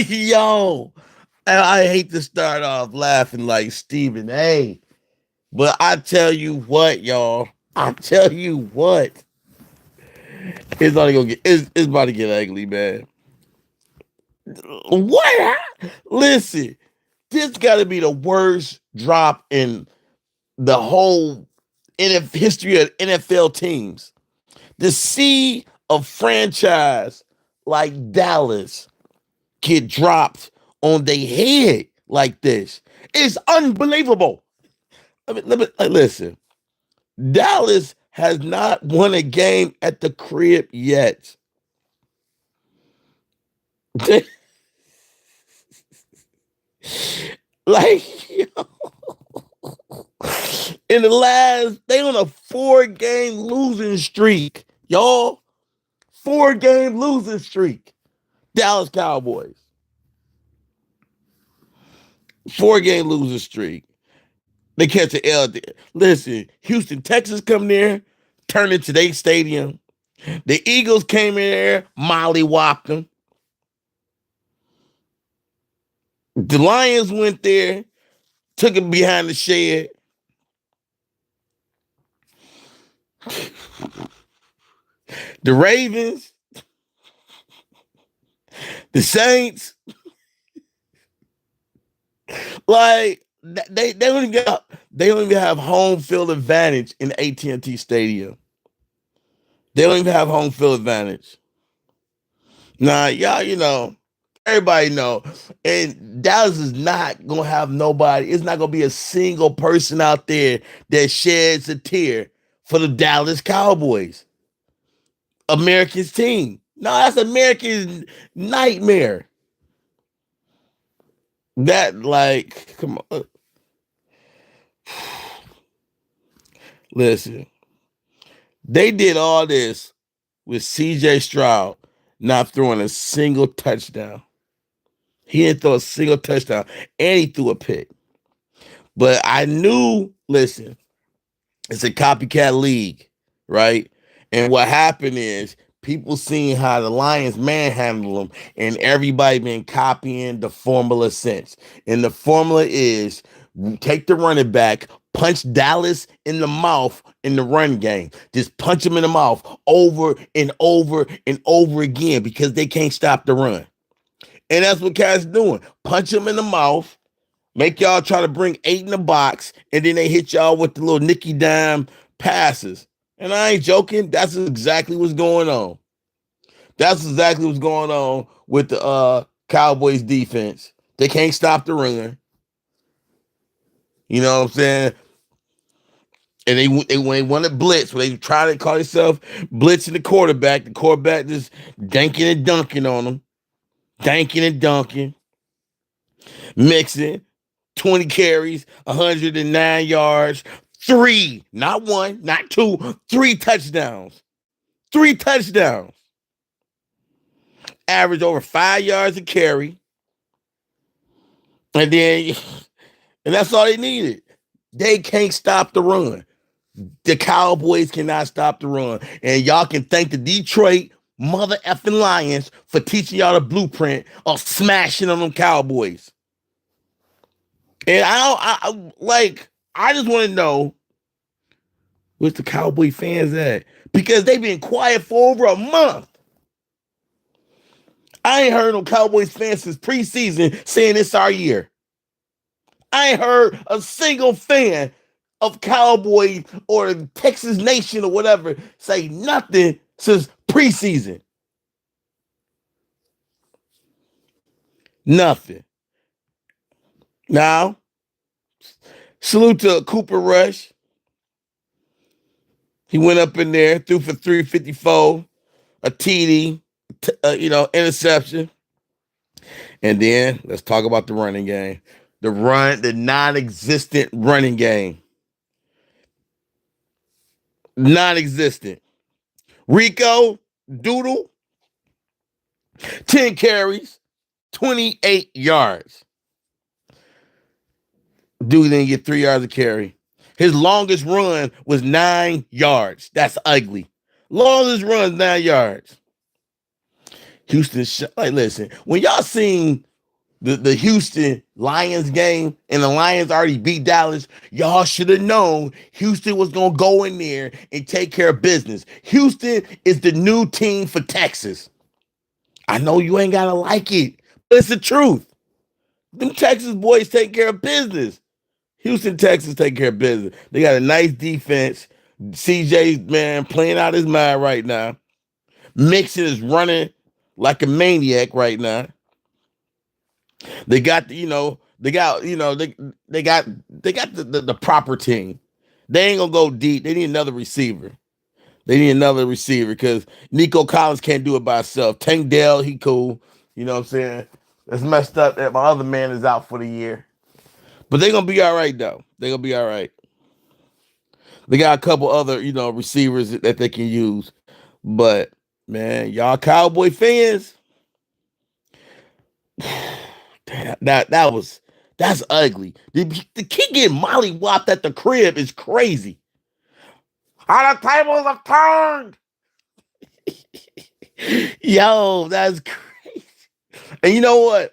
Yo, I hate to start off laughing like Stephen A. But I tell you what, y'all. I tell you what. It's about to get ugly, man. What? Listen, this got to be the worst drop in the whole history of NFL teams. To see a franchise like Dallas get dropped on their head like this is unbelievable. Listen. Dallas has not won a game at the crib yet. Like, yo, in the last, they on a 4-game losing streak, y'all. 4-game losing streak. Dallas Cowboys. 4-game losing streak. They catch an L. Listen, Houston, Texas come there, turn into their stadium. The Eagles came in there, mollywopped them. The Lions went there, took it behind the shed. The Ravens, the Saints, like they don't even have home field advantage in AT&T Stadium. They don't even have home field advantage. Nah, y'all, everybody know. And Dallas is not gonna have nobody. It's not gonna be a single person out there that sheds a tear for the Dallas Cowboys, America's team. No, that's America's nightmare. Come on. Listen, they did all this with CJ Stroud not throwing a single touchdown. He didn't throw a single touchdown, and he threw a pick. But I knew, listen, it's a copycat league, right? And what happened is people seeing how the Lions manhandle them, and everybody been copying the formula since. And the formula is take the running back, punch Dallas in the mouth in the run game. Just punch them in the mouth over and over and over again because they can't stop the run. And that's what Cat's doing. Punch them in the mouth, make y'all try to bring 8 in the box, and then they hit y'all with the little Nicky Dime passes. And I ain't joking. That's exactly what's going on. That's exactly what's going on with the Cowboys defense. They can't stop the run. You know what I'm saying? And when they want to blitz, when they try to call themselves blitzing the quarterback just danking and dunking on them. Danking and dunking. Mixing. 20 carries, 109 yards, 3, not 1, not 2, 3 touchdowns. 3 touchdowns. Average over 5 yards a carry. And that's all they needed. They can't stop the run. The Cowboys cannot stop the run. And y'all can thank the Detroit mother effing Lions for teaching y'all the blueprint of smashing on them Cowboys. And I just want to know where's the Cowboy fans at? Because they've been quiet for over a month. I ain't heard no Cowboys fans since preseason saying it's our year. I ain't heard a single fan of Cowboys or Texas Nation or whatever say nothing since preseason. Nothing. Now, salute to Cooper Rush. He went up in there, threw for 354, a TD, interception. And then let's talk about the running game. The non-existent running game. Non-existent. Rico Doodle, 10 carries, 28 yards. Dude didn't get 3 yards of carry. His longest run was 9 yards. That's ugly. Longest run, 9 yards. Houston, like, listen, when y'all seen the Houston Lions game and the Lions already beat Dallas, y'all should have known Houston was going to go in there and take care of business. Houston is the new team for Texas. I know you ain't got to like it, but it's the truth. Them Texas boys take care of business. Houston, Texas take care of business. They got a nice defense. CJ's, man, playing out his mind right now. Mixon is running like a maniac right now. They got the proper team. They ain't gonna go deep. They need another receiver. Because Nico Collins can't do it by himself. Tank Dell, he cool. You know what I'm saying? It's messed up that my other man is out for the year. But they're gonna be all right though. They're gonna be all right. They got a couple other, receivers that they can use. But man, y'all Cowboy fans, damn, that's ugly. The kid getting mollywopped at the crib is crazy. How the tables have turned. Yo, that's crazy. And you know what?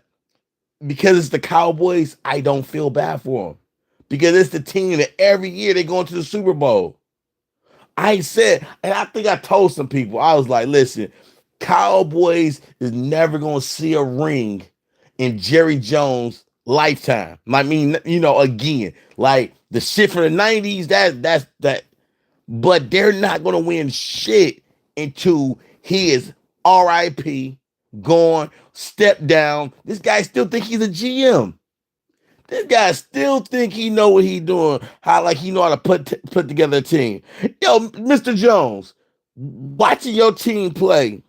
Because it's the Cowboys, I don't feel bad for them. Because it's the team that every year they go into the Super Bowl. I said, and I think I told some people, I was like, listen, Cowboys is never going to see a ring in Jerry Jones' lifetime. I mean, again, like the shit from the 90s, that's that. But they're not going to win shit until he is RIP, gone, step down. This guy still think he's a GM. This guy still think he know what he doing, how like he know how to put together a team. Yo, Mr. Jones, watching your team play,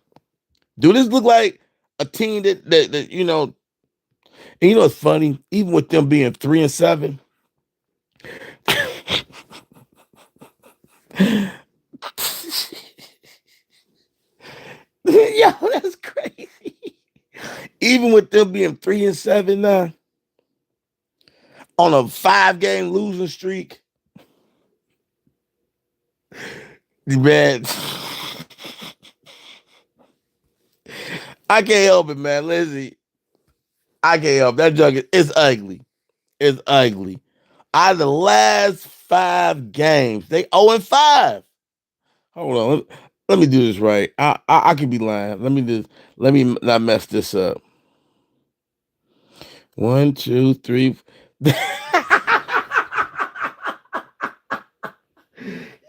do this look like a team that and you know what's funny? Even with them being 3-7, yo, that's crazy. Even with them being 3-7 now, on a 5-game losing streak, man. I can't help it, man. Lizzie, I can't help that junk. It's ugly. It's ugly. Out of the last 5 games, they 0-5. Hold on. Let me do this right. I could be lying. Let me not mess this up. 1, 2, 3.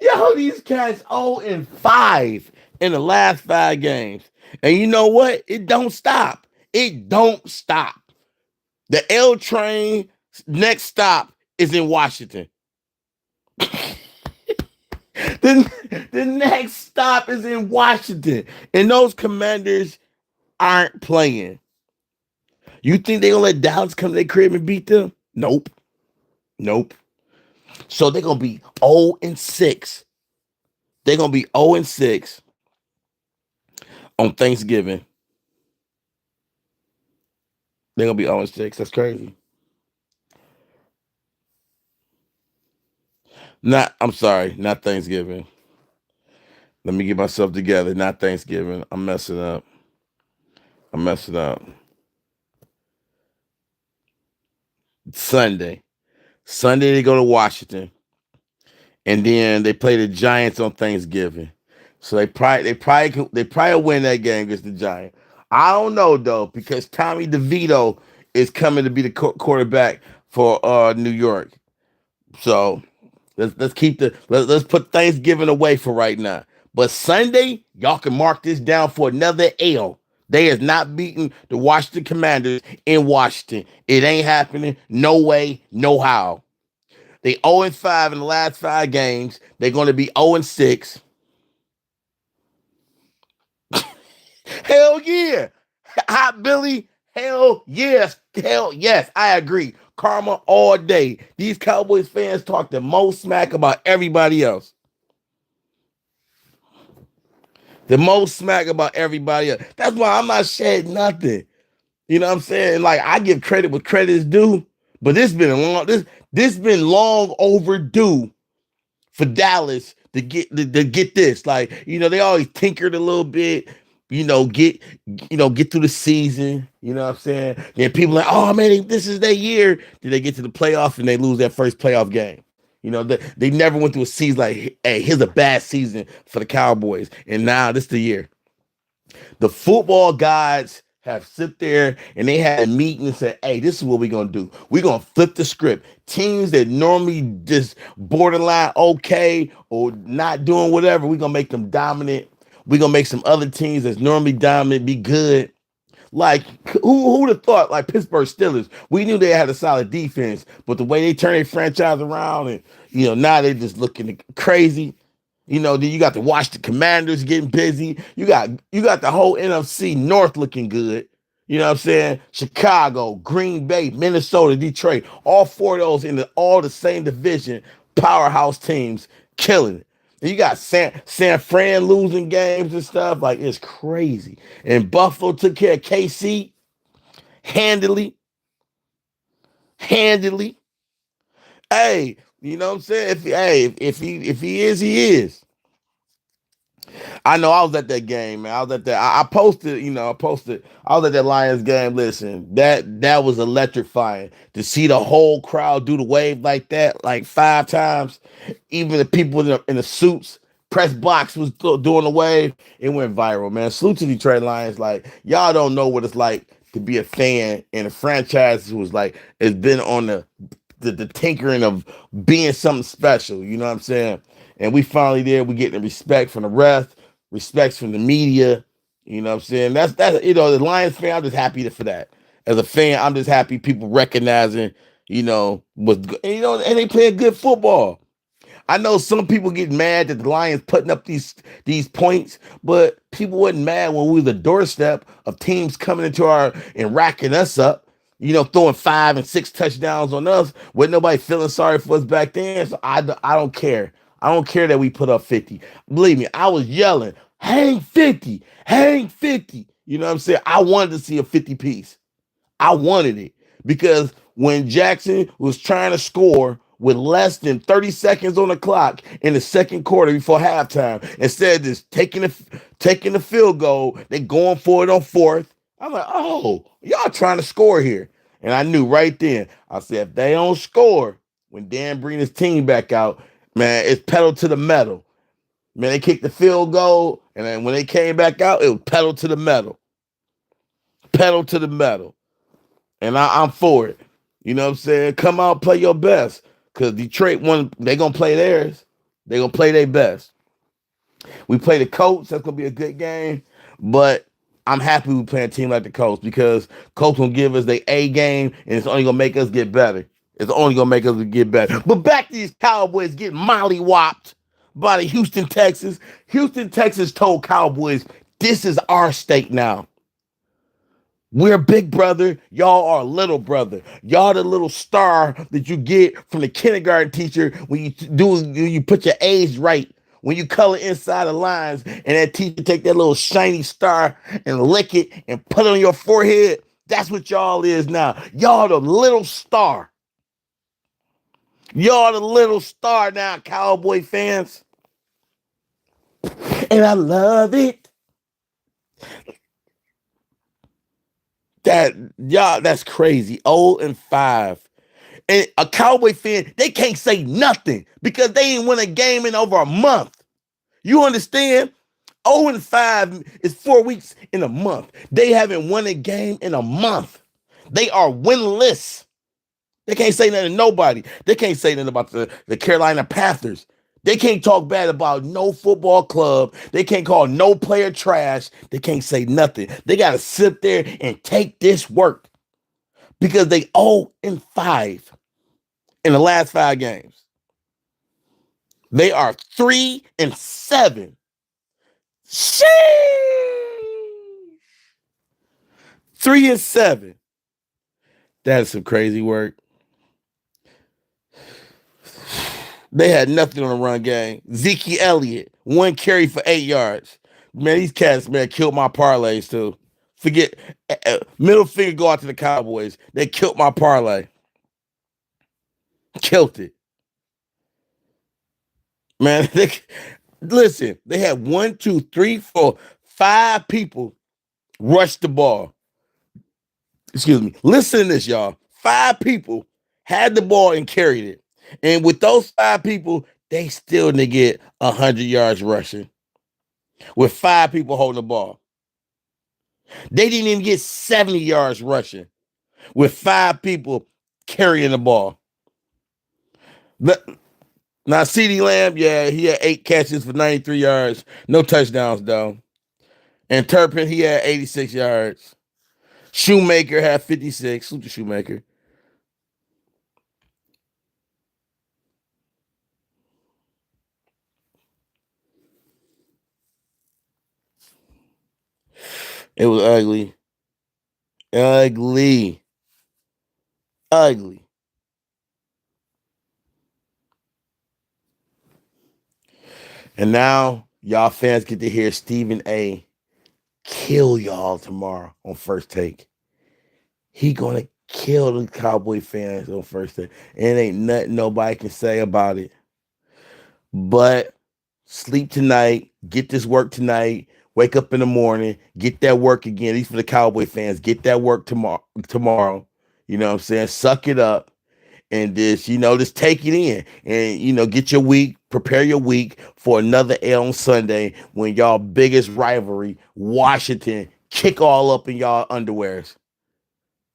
Yo, these cats 0-5 in the last 5 games. And you know what? It don't stop. It don't stop. The L train next stop is in Washington. the next stop is in Washington. And those Commanders aren't playing. You think they're going to let Dallas come to their crib and beat them? Nope. So they're going to be 0-6. They're going to be 0-6 on Thanksgiving. They're going to be 0-6. That's crazy. Not Thanksgiving. Let me get myself together. Not Thanksgiving. I'm messing up. Sunday they go to Washington. And then they play the Giants on Thanksgiving. So they probably win that game against the Giants. I don't know though, because Tommy DeVito is coming to be the quarterback for New York. So let's put Thanksgiving away for right now. But Sunday, y'all can mark this down for another L. They is not beating the Washington Commanders in Washington. It ain't happening. No way, no how. They 0-5 in the last 5 games. They're going to be 0-6. Hell yeah. Hot Billy, hell yes. Hell yes. I agree. Karma all day. These Cowboys fans talk the most smack about everybody else. The most smack about everybody else. That's why I'm not shedding nothing. You know what I'm saying? Like, I give credit what credit is due, but this been long overdue for Dallas to get this. Like, they always tinkered a little bit, get through the season. You know what I'm saying? Then people like, oh man, this is their year. Then they get to the playoff and they lose their first playoff game. They never went through a season like, hey, here's a bad season for the Cowboys, and now this is the year. The football gods have sit there and they had a meeting and said, hey, this is what we're going to do. We're going to flip the script. Teams that normally just borderline okay or not doing whatever, we're going to make them dominant. We're going to make some other teams that's normally dominant be good. Like, who would have thought, like Pittsburgh Steelers, we knew they had a solid defense, but the way they turn their franchise around and, now they just looking crazy. Then you got to watch the Commanders getting busy. You got the whole NFC North looking good. You know what I'm saying? Chicago, Green Bay, Minnesota, Detroit, all four of those in all the same division, powerhouse teams killing it. And you got San Fran losing games and stuff. Like, it's crazy. And Buffalo took care of KC handily. Hey, you know what I'm saying? If he is, he is. I know I was at that game, man. I was at that. I posted, I was at that Lions game. Listen, that was electrifying to see the whole crowd do the wave like that, like 5 times. Even the people in the suits, press box was doing the wave. It went viral, man. Salute to Detroit Lions. Like, y'all don't know what it's like to be a fan in a franchise who was like, it's been on the tinkering of being something special. You know what I'm saying? And we finally there. We getting the respect from the rest, respects from the media. You know what I'm saying? That's the Lions fan. I'm just happy for that. As a fan, I'm just happy people recognizing, and they playing good football. I know some people get mad that the Lions putting up these points, but people wasn't mad when we were the doorstep of teams coming into and racking us up, throwing 5 and 6 touchdowns on us with nobody feeling sorry for us back then. So I don't care. I don't care that we put up 50. Believe me, I was yelling, hang 50, hang 50. You know what I'm saying? I wanted to see a 50 piece. I wanted it because when Jackson was trying to score with less than 30 seconds on the clock in the second quarter before halftime, instead of just taking the field goal, they going for it on fourth. I'm like, oh, y'all trying to score here. And I knew right then, I said, if they don't score, when Dan bring his team back out, man, it's pedal to the metal. Man, they kicked the field goal, and then when they came back out, it was pedal to the metal. Pedal to the metal. And I'm for it. You know what I'm saying? Come out, play your best. Because Detroit, they going to play theirs. They going to play their best. We play the Colts. That's going to be a good game. But I'm happy we play a team like the Colts because Colts going to give us the A game, and it's only going to make us get better. It's only going to make us get better. But back to these Cowboys getting mollywopped by the Houston Texans. Houston Texans told Cowboys, this is our state now. We're big brother. Y'all are little brother. Y'all the little star that you get from the kindergarten teacher when you put your A's right. When you color inside the lines and that teacher take that little shiny star and lick it and put it on your forehead. That's what y'all is now. Y'all the little star. Y'all the little star now, Cowboy fans. And I love it. That's crazy. 0-5. And a Cowboy fan, they can't say nothing because they ain't win a game in over a month. You understand? 0-5 is 4 weeks in a month. They haven't won a game in a month. They are winless. They can't say nothing to nobody. They can't say nothing about the Carolina Panthers. They can't talk bad about no football club. They can't call no player trash. They can't say nothing. They got to sit there and take this work because they 0-5 in the last 5 games. They are 3-7. Sheesh. 3-7. That is some crazy work. They had nothing on the run game. Zeke Elliott, 1 carry for 8 yards. Man, these cats, man, killed my parlays too. Forget, middle finger go out to the Cowboys. They killed my parlay. Killed it. Man, listen, they had 1, 2, 3, 4, 5 people rushed the ball. Excuse me. Listen to this, y'all. 5 people had the ball and carried it. And with those 5 people, they still didn't get 100 yards rushing with 5 people holding the ball. They didn't even get 70 yards rushing with 5 people carrying the ball. Now, CeeDee Lamb, yeah, he had 8 catches for 93 yards. No touchdowns, though. And Turpin, he had 86 yards. Shoemaker had 56. Who's the Shoemaker? It was ugly. Ugly. Ugly. And now y'all fans get to hear Stephen A. kill y'all tomorrow on First Take. He gonna kill the Cowboy fans on First Take. And ain't nothing nobody can say about it. But sleep tonight, get this work tonight, wake up in the morning, get that work again. At least for the Cowboy fans, get that work tomorrow. You know what I'm saying? Suck it up and just take it in and get your week, prepare your week for another L on Sunday when y'all biggest rivalry, Washington, kick all up in y'all underwears.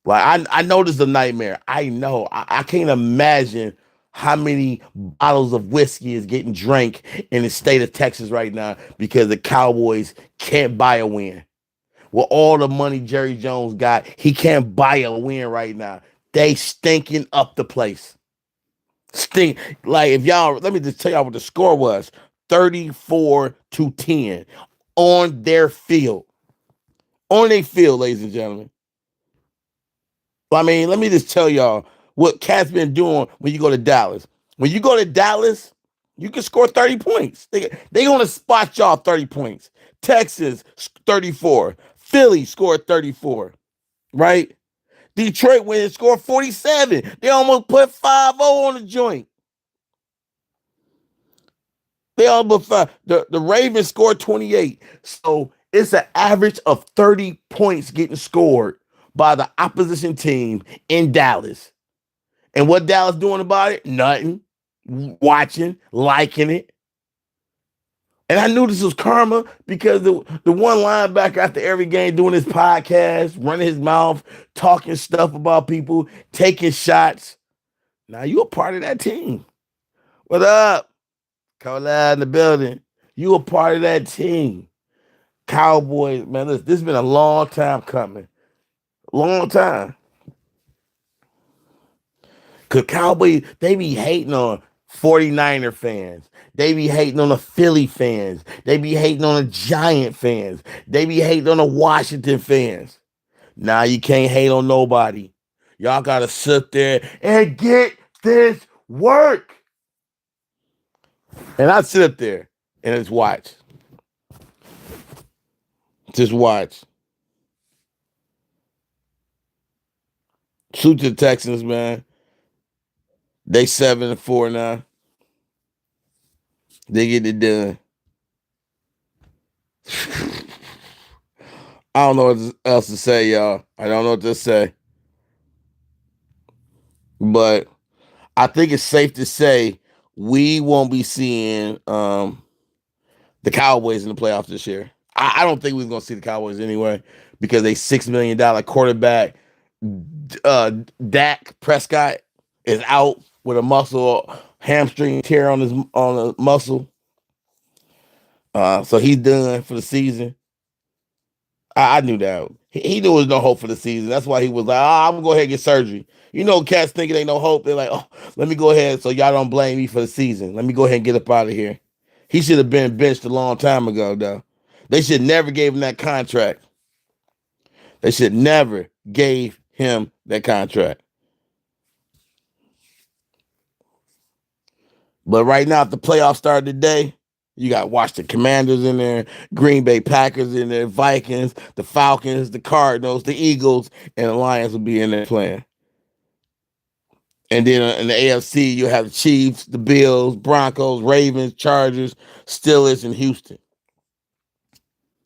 Like I know this is a nightmare. I know. I can't imagine how many bottles of whiskey is getting drank in the state of Texas right now because the Cowboys can't buy a win. With all the money Jerry Jones got, he can't buy a win right now. They stinking up the place. Stink. Like if y'all, let me just tell y'all what the score was. 34-10 on their field. On their field, ladies and gentlemen. I mean, let me just tell y'all what Cat's been doing when you go to Dallas. When you go to Dallas, you can score 30 points. They going to spot y'all 30 points. Texas, 34. Philly scored 34, right? Detroit went and scored 47. They almost put 5-0 on the joint. They almost the Ravens scored 28. So it's an average of 30 points getting scored by the opposition team in Dallas. And what Dallas doing about it? Nothing. Watching, liking it. And I knew this was karma because the one linebacker after every game doing his podcast, running his mouth, talking stuff about people, taking shots. Now you a part of that team. What up? Cola in the building. You a part of that team. Cowboys, man, listen, this has been a long time coming. Long time. Because Cowboys, they be hating on 49er fans. They be hating on the Philly fans. They be hating on the Giant fans. They be hating on the Washington fans. Now you can't hate on nobody. Y'all got to sit there and get this work. And I sit up there and just watch. Just watch. Shoot the Texans, man. They 7-4 now. They get it done. I don't know what else to say, y'all. I don't know what to say. But I think it's safe to say we won't be seeing the Cowboys in the playoffs this year. I don't think we're going to see the Cowboys anyway because a $6 million quarterback, Dak Prescott, is out with a muscle hamstring tear on a muscle. So he's done for the season. I knew that. He knew there was no hope for the season. That's why he was like, I'm going to go ahead and get surgery. You know, cats thinking ain't no hope. They're like, oh, let me go ahead so y'all don't blame me for the season. Let me go ahead and get up out of here. He should have been benched a long time ago, though. They should never gave him that contract. They should never gave him that contract. But right now, if the playoffs start today, you got Washington Commanders in there, Green Bay Packers in there, Vikings, the Falcons, the Cardinals, the Eagles, and the Lions will be in there playing. And then in the AFC, you have the Chiefs, the Bills, Broncos, Ravens, Chargers, Steelers, and Houston.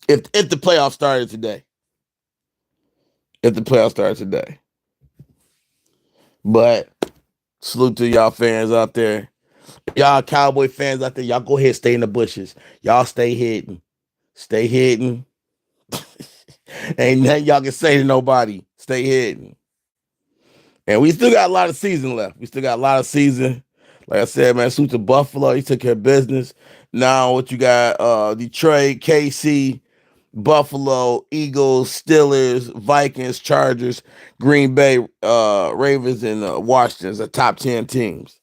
If the playoffs started today, if the playoffs started today, but salute to y'all fans out there, y'all Cowboy fans out there. Y'all go ahead, stay in the bushes. Y'all stay hidden, stay hidden. Ain't nothing y'all can say to nobody. Stay hidden. And we still got a lot of season left. We still got a lot of season. Like I said, man, salute to Buffalo. He took care of business. Now what you got? Detroit, KC, Buffalo, Eagles, Steelers, Vikings, Chargers, Green Bay, Ravens, and Washington's the top 10 teams.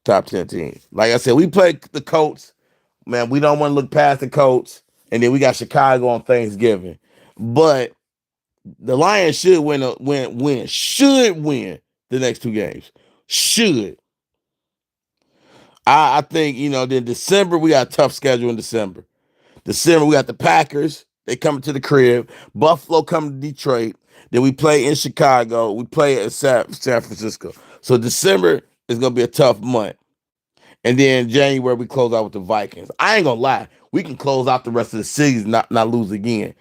Top 10 teams. Like I said, we play the Colts. Man, we don't want to look past the Colts. And then we got Chicago on Thanksgiving. But the Lions should should win the next two games. Should. I think, then December, we got a tough schedule in December. December, we got the Packers. They coming to the crib. Buffalo coming to Detroit. Then we play in Chicago. We play at San Francisco. So December is going to be a tough month. And then January, we close out with the Vikings. I ain't going to lie. We can close out the rest of the season, not lose again.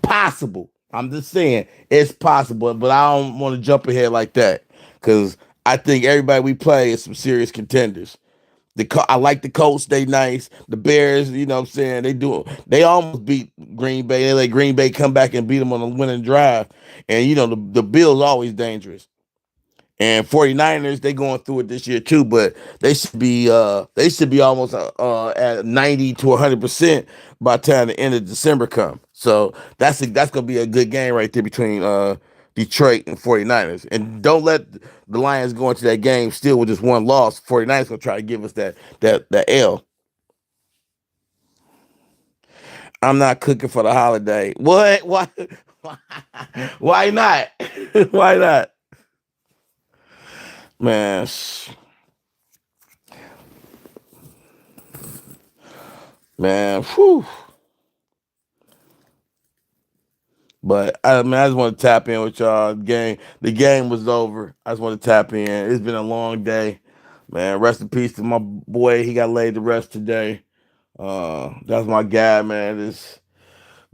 Possible. I'm just saying it's possible, but I don't want to jump ahead like that because I think everybody we play is some serious contenders. I like the Colts. They nice. The Bears, you know what I'm saying? They almost beat Green Bay. They let Green Bay come back and beat them on a winning drive. And, the Bills always dangerous. And 49ers, they going through it this year too, but they should be almost at 90 to 100% by the time the end of December come. So that's gonna be a good game right there between Detroit and 49ers. And don't let the Lions go into that game still with just one loss. 49ers gonna try to give us that L. I'm not cooking for the holiday. What? Why? Why not? Why not? Man. Man, whew. But I just want to tap in with y'all. The game was over. I just want to tap in. It's been a long day, man. Rest in peace to my boy. He got laid to rest today. That's my guy, man. Just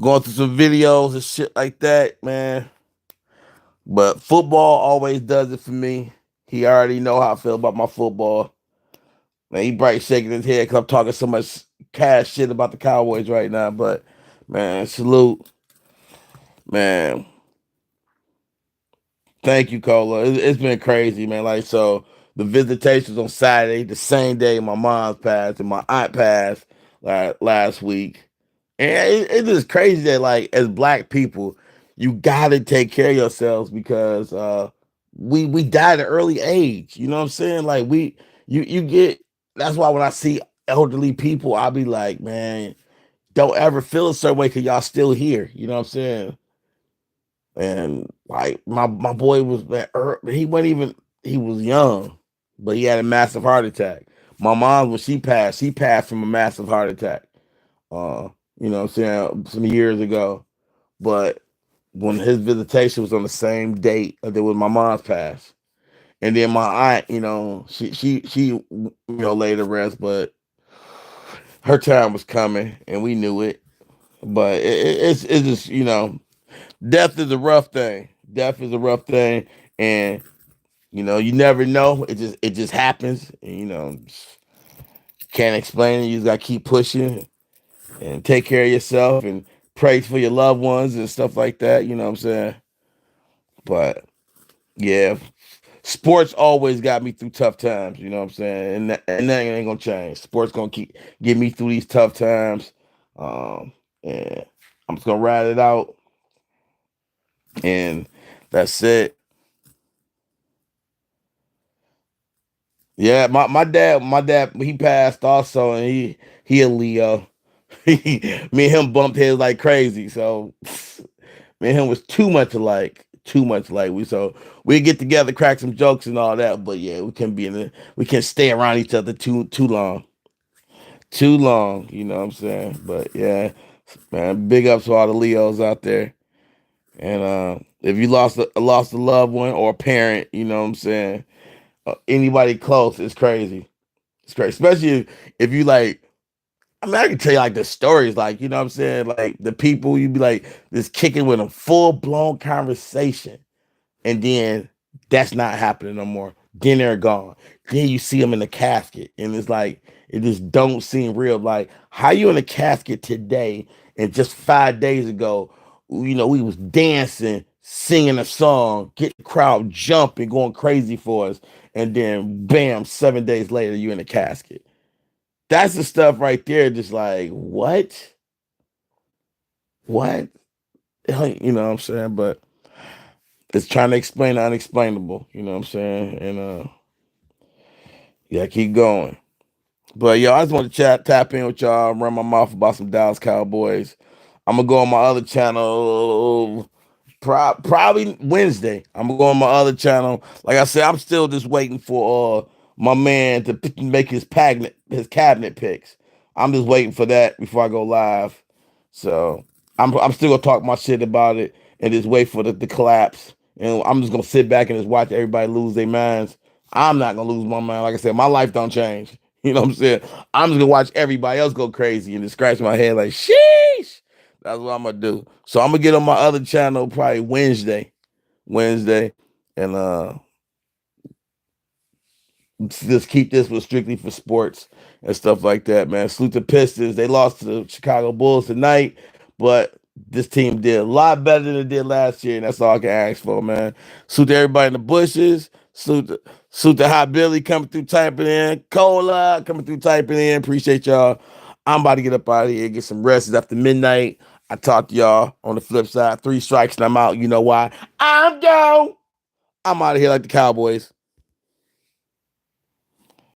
going through some videos and shit like that, man. But football always does it for me. He already know how I feel about my football. Man, he bright shaking his head because I'm talking so much cash shit about the Cowboys right now. But man, salute, man. Thank you, Cola. It's been crazy, man. Like, so the visitations on Saturday, the same day my mom's passed and my aunt passed last week. And it's just crazy that, like, as black people, you gotta take care of yourselves because we die at an early age. You know what I'm saying? Like, you get that's why when I see elderly people, I'll be like, man, don't ever feel a certain way because y'all still here. You know what I'm saying? And like my boy was he wasn't even he was young, but he had a massive heart attack. My mom, when she passed from a massive heart attack. You know what I'm saying, some years ago. But when his visitation was on the same date that was my mom's pass. And then my aunt, she laid to rest, but her time was coming and we knew it. But it's just, death is a rough thing. Death is a rough thing, and you never know. It just happens. And, can't explain it. You just gotta keep pushing and take care of yourself and pray for your loved ones and stuff like that. You know what I'm saying? But yeah, sports always got me through tough times. You know what I'm saying? And that ain't gonna change. Sports gonna keep get me through these tough times. And I'm just gonna ride it out, and that's it. Yeah, my dad, he passed also, and he a Leo. Me and him bumped heads like crazy. So me and him was too much alike, too much alike. We get together, crack some jokes and all that. But yeah, we can't stay around each other too long, too long. You know what I'm saying? But yeah, man, big ups to all the Leos out there. And if you lost a loved one or a parent, you know what I'm saying. Anybody close, it's crazy. It's crazy, especially if you like. I mean, I can tell you like the stories, like, you know what I'm saying? Like the people, you'd be like just kicking with a full blown conversation. And then that's not happening no more. Then they're gone. Then you see them in the casket. And it's like, it just don't seem real. Like, how you in a casket today and just 5 days ago, we was dancing, singing a song, get the crowd jumping, going crazy for us. And then bam, 7 days later, you in a casket. That's the stuff right there. Just like, what? What? You know what I'm saying? But it's trying to explain the unexplainable. You know what I'm saying? And yeah, keep going. But yo, I just want to tap in with y'all, run my mouth about some Dallas Cowboys. I'm gonna go on my other channel probably Wednesday. I'm gonna go on my other channel. Like I said, I'm still just waiting for my man to make his cabinet picks. I'm just waiting for that before I go live. So I'm still gonna talk my shit about it and just wait for the collapse. And I'm just gonna sit back and just watch everybody lose their minds. I'm not gonna lose my mind. Like I said, my life don't change. You know what I'm saying? I'm just gonna watch everybody else go crazy and just scratch my head like, sheesh. That's what I'm gonna do. So I'm gonna get on my other channel probably Wednesday, and just keep this for strictly for sports and stuff like that, man. Salute the Pistons. They lost to the Chicago Bulls tonight, but this team did a lot better than it did last year, and that's all I can ask for, man. Salute to everybody in the bushes. Salute to Hot Billy coming through typing in. Cola coming through typing in. Appreciate y'all. I'm about to get up out of here, get some rest. It's after midnight. I talk to y'all on the flip side. 3 strikes and I'm out. You know why? I'm out of here like the Cowboys.